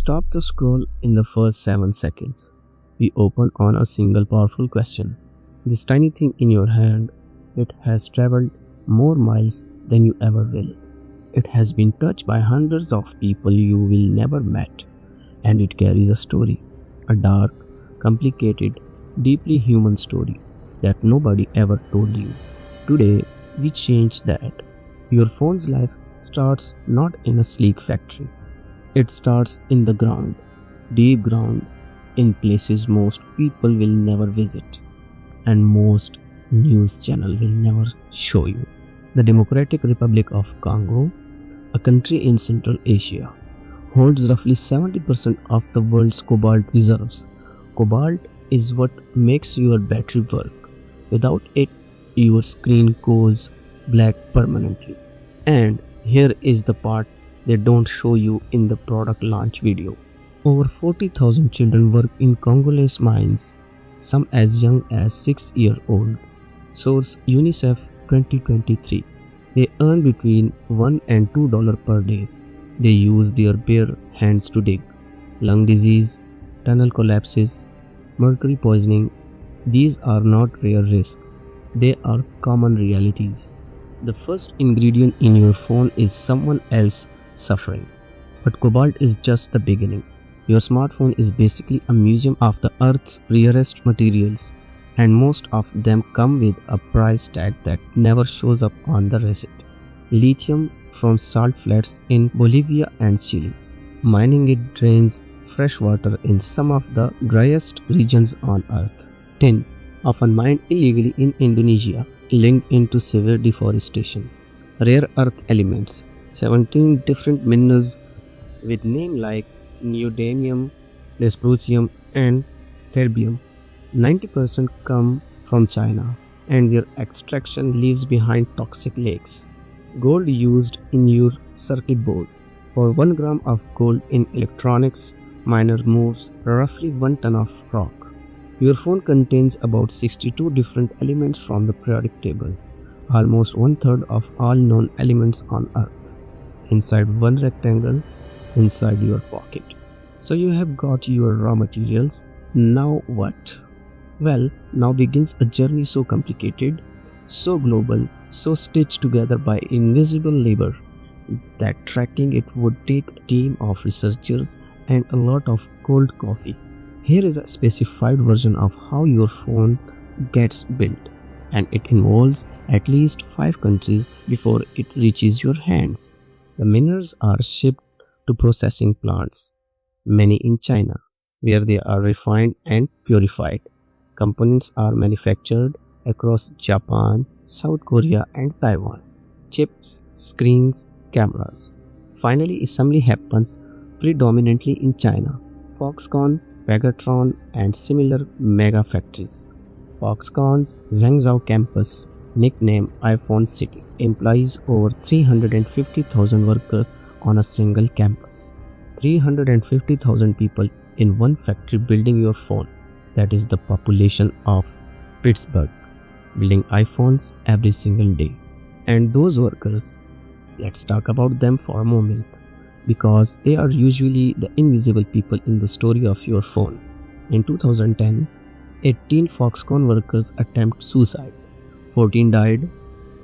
stop the scroll in the first 7 seconds. We open on a single powerful question. This tiny thing in your hand, it has traveled more miles than you ever will. It has been touched by hundreds of people you will never met, and it carries a story, a dark, complicated, deeply human story that nobody ever told you. Today, we change that. Your phone's life starts not in a sleek factory. It starts in the ground, deep ground, in places most people will never visit and most news channel will never show you. The Democratic Republic of Congo, a country in Central Asia, holds roughly 70% of the world's cobalt reserves. Cobalt is what makes your battery work. Without it, your screen goes black permanently. And here is the part they don't show you in the product launch video. Over 40,000 children work in Congolese mines, some as young as 6-year-old. Source UNICEF 2023. They earn between $1 and $2 per day. They use their bare hands to dig. Lung disease, tunnel collapses, mercury poisoning, these are not rare risks. They are common realities. The first ingredient in your phone is someone else suffering. But cobalt is just the beginning. Your smartphone is basically a museum of the Earth's rarest materials, and most of them come with a price tag that never shows up on the receipt. Lithium from salt flats in Bolivia and Chile. Mining it drains fresh water in some of the driest regions on Earth. Tin, often mined illegally in Indonesia, linked into severe deforestation. Rare earth elements, 17 different minerals with names like neodymium, dysprosium, and terbium. 90% come from China, and their extraction leaves behind toxic lakes. Gold used in your circuit board. For 1 gram of gold in electronics, miner moves roughly 1 ton of rock. Your phone contains about 62 different elements from the periodic table, almost 1/3 of all known elements on Earth, inside one rectangle inside your pocket. So you have got your raw materials. Now what? Well, now begins a journey so complicated, so global, so stitched together by invisible labor that tracking it would take a team of researchers and a lot of cold coffee. Here is a specified version of how your phone gets built, and it involves at least 5 countries before it reaches your hands. The minerals are shipped to processing plants, many in China, where they are refined and purified. Components are manufactured across Japan, South Korea, and Taiwan. Chips, screens, cameras. Finally, assembly happens predominantly in China. Foxconn, Pegatron, and similar mega factories. Foxconn's Zhengzhou campus, nicknamed iPhone City, employs over 350,000 workers on a single campus. 350,000 people in one factory building your phone. That is the population of Pittsburgh, building iPhones every single day. And those workers, let's talk about them for a moment, because they are usually the invisible people in the story of your phone. In 2010, 18 Foxconn workers attempted suicide. 14 died.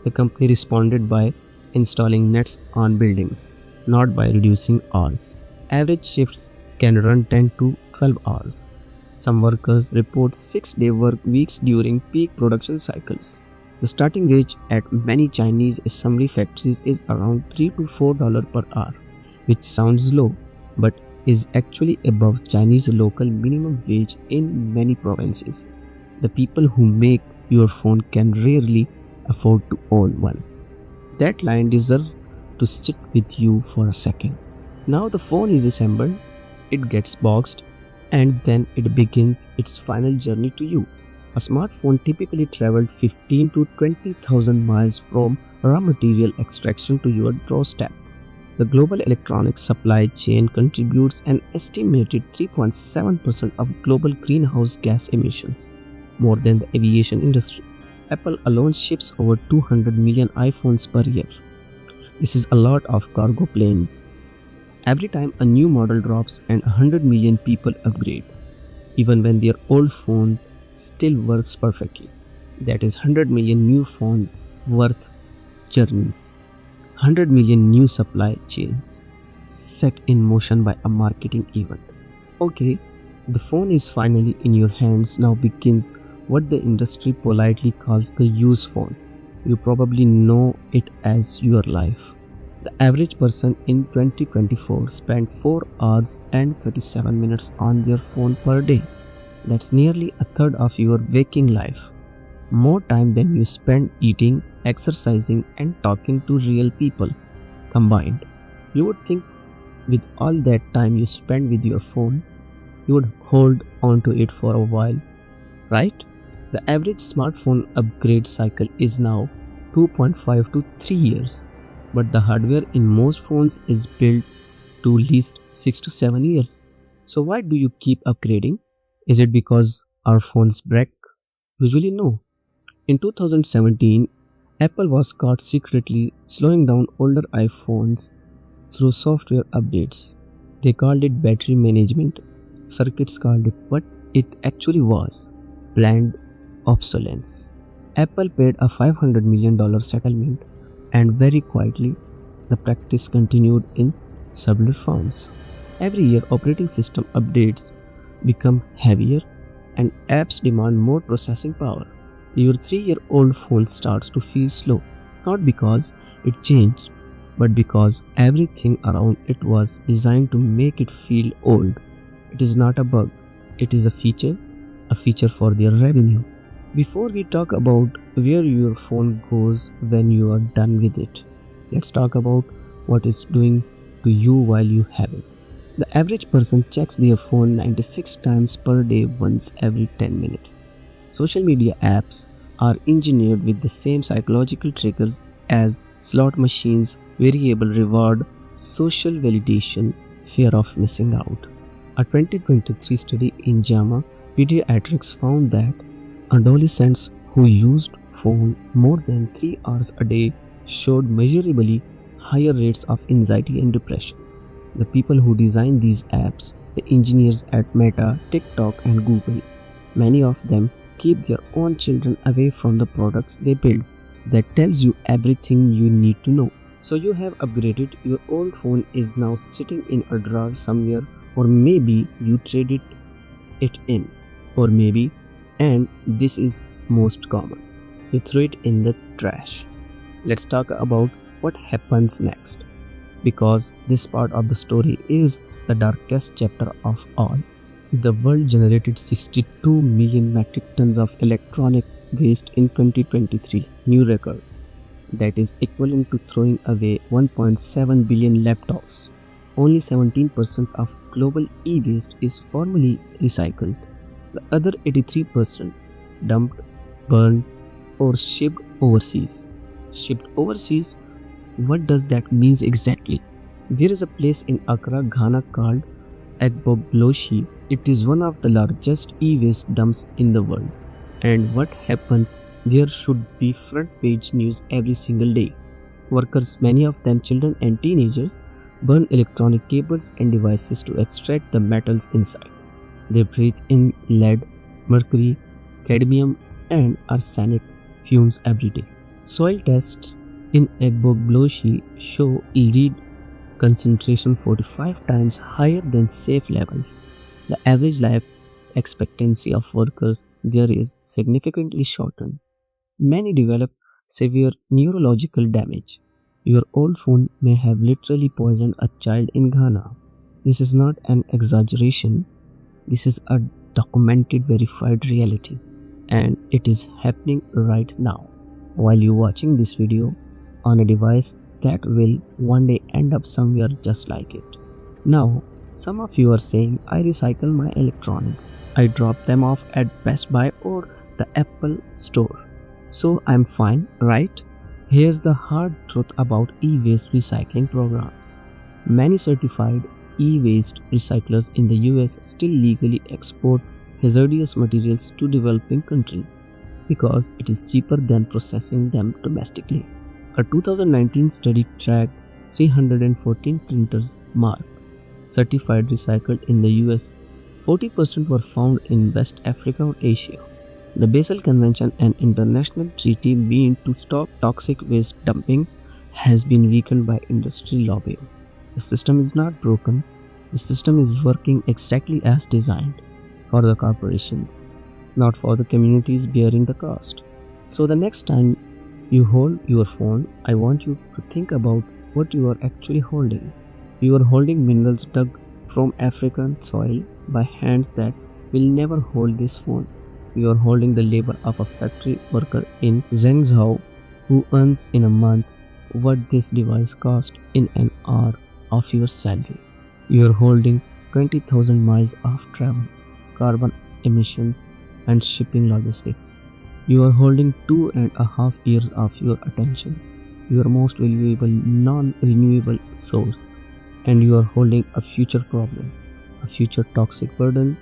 The company responded by installing nets on buildings, not by reducing hours. Average shifts can run 10 to 12 hours. Some workers report 6-day work weeks during peak production cycles. The starting wage at many Chinese assembly factories is around $3 to $4 per hour, which sounds low, but is actually above Chinese local minimum wage in many provinces. The people who make your phone can rarely afford to own one. That line deserves to sit with you for a second. Now the phone is assembled, it gets boxed, and then it begins its final journey to you. A smartphone typically travels 15 to 20,000 miles from raw material extraction to your doorstep. The global electronics supply chain contributes an estimated 3.7% of global greenhouse gas emissions, more than the aviation industry. Apple alone ships over 200 million iPhones per year. This is a lot of cargo planes. Every time a new model drops and 100 million people upgrade, even when their old phone still works perfectly. That is 100 million new phone worth journeys, 100 million new supply chains set in motion by a marketing event. Okay, the phone is finally in your hands. Now begins what the industry politely calls the use phone. You probably know it as your life. The average person in 2024 spent 4 hours and 37 minutes on their phone per day. That's nearly a third of your waking life. More time than you spend eating, exercising, and talking to real people combined. You would think with all that time you spend with your phone, you would hold on to it for a while, right? The average smartphone upgrade cycle is now 2.5 to 3 years, but the hardware in most phones is built to least 6 to 7 years. So why do you keep upgrading? Is it because our phones break? Usually no. In 2017, Apple was caught secretly slowing down older iPhones through software updates. They called it battery management. Circuits called it what it actually was: planned obsolescence. Apple paid a $500 million settlement, and very quietly, the practice continued in subtler forms. Every year, operating system updates become heavier and apps demand more processing power. Your 3-year-old phone starts to feel slow, not because it changed, but because everything around it was designed to make it feel old. It is not a bug, it is a feature for their revenue. Before we talk about where your phone goes when you are done with it, let's talk about what it's doing to you while you have it. The average person checks their phone 96 times per day, once every 10 minutes. Social media apps are engineered with the same psychological triggers as slot machines: variable reward, social validation, fear of missing out. A 2023 study in JAMA Pediatrics found that adolescents who used phone more than 3 hours a day showed measurably higher rates of anxiety and depression. The people who design these apps, the engineers at Meta, TikTok, and Google, many of them keep their own children away from the products they build. That tells you everything you need to know. So you have upgraded, your old phone is now sitting in a drawer somewhere, or maybe you traded it in, or maybe, and this is most common, you throw it in the trash. Let's talk about what happens next, because this part of the story is the darkest chapter of all. The world generated 62 million metric tons of electronic waste in 2023, new record. That is equivalent to throwing away 1.7 billion laptops. Only 17% of global e-waste is formally recycled. The other 83% dumped, burned, or shipped overseas. Shipped overseas? What does that mean exactly? There is a place in Accra, Ghana called Agbogloshi. It is one of the largest e-waste dumps in the world. And what happens there should be front page news every single day. Workers, many of them children and teenagers, burn electronic cables and devices to extract the metals inside. They breathe in lead, mercury, cadmium, and arsenic fumes every day. Soil tests in Agbogloshi show lead concentration 45 times higher than safe levels. The average life expectancy of workers there is significantly shortened. Many develop severe neurological damage. Your old phone may have literally poisoned a child in Ghana. This is not an exaggeration. This is a documented, verified reality. And it is happening right now, while you're watching this video on a device that will one day end up somewhere just like it. Now, some of you are saying, I recycle my electronics. I drop them off at Best Buy or the Apple Store. So I'm fine, right? Here's the hard truth about e-waste recycling programs. Many certified e-waste recyclers in the US still legally export hazardous materials to developing countries because it is cheaper than processing them domestically. A 2019 study tracked 314 printers marked certified recycled in the US. 40% were found in West Africa or Asia. The Basel Convention, an international treaty meant to stop toxic waste dumping, has been weakened by industry lobbying. The system is not broken, the system is working exactly as designed for the corporations, not for the communities bearing the cost. So, the next time you hold your phone, I want you to think about what you are actually holding. You are holding minerals dug from African soil by hands that will never hold this phone. You are holding the labor of a factory worker in Zhengzhou who earns in a month what this device cost in an hour of your salary. You are holding 20,000 miles of travel, carbon emissions, and shipping logistics. You are holding 2.5 years of your attention, your most valuable non-renewable source, and you are holding a future problem, a future toxic burden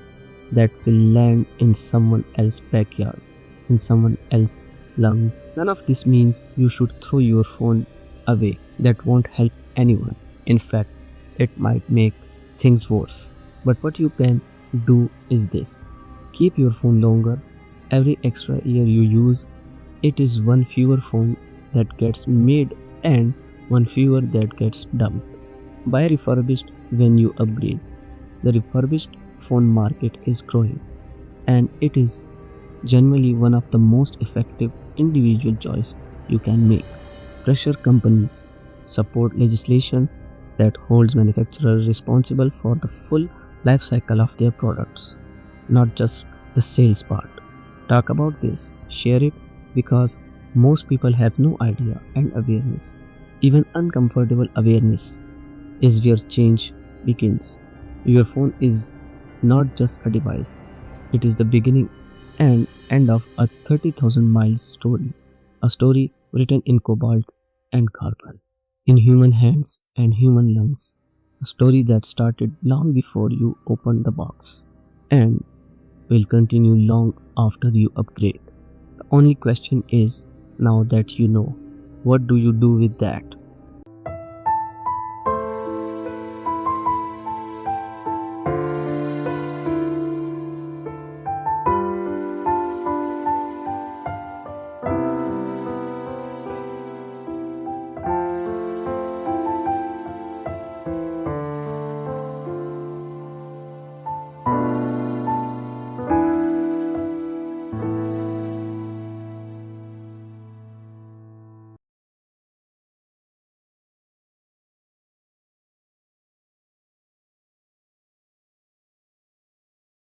that will land in someone else's backyard, in someone else's lungs. None of this means you should throw your phone away. That won't help anyone. In fact, it might make things worse. But what you can do is this: keep your phone longer. Every extra year you use it is one fewer phone that gets made and one fewer that gets dumped. Buy refurbished when you upgrade. The refurbished phone market is growing, and it is genuinely one of the most effective individual choice you can make. Pressure companies, support legislation that holds manufacturers responsible for the full life cycle of their products, not just the sales part. Talk about this, share it, because most people have no idea and awareness. Even uncomfortable awareness is where change begins. Your phone is not just a device, it is the beginning and end of a 30,000 miles story, a story written in cobalt and carbon, in human hands and human lungs, a story that started long before you opened the box and will continue long after you upgrade. The only question is, now that you know, what do you do with that?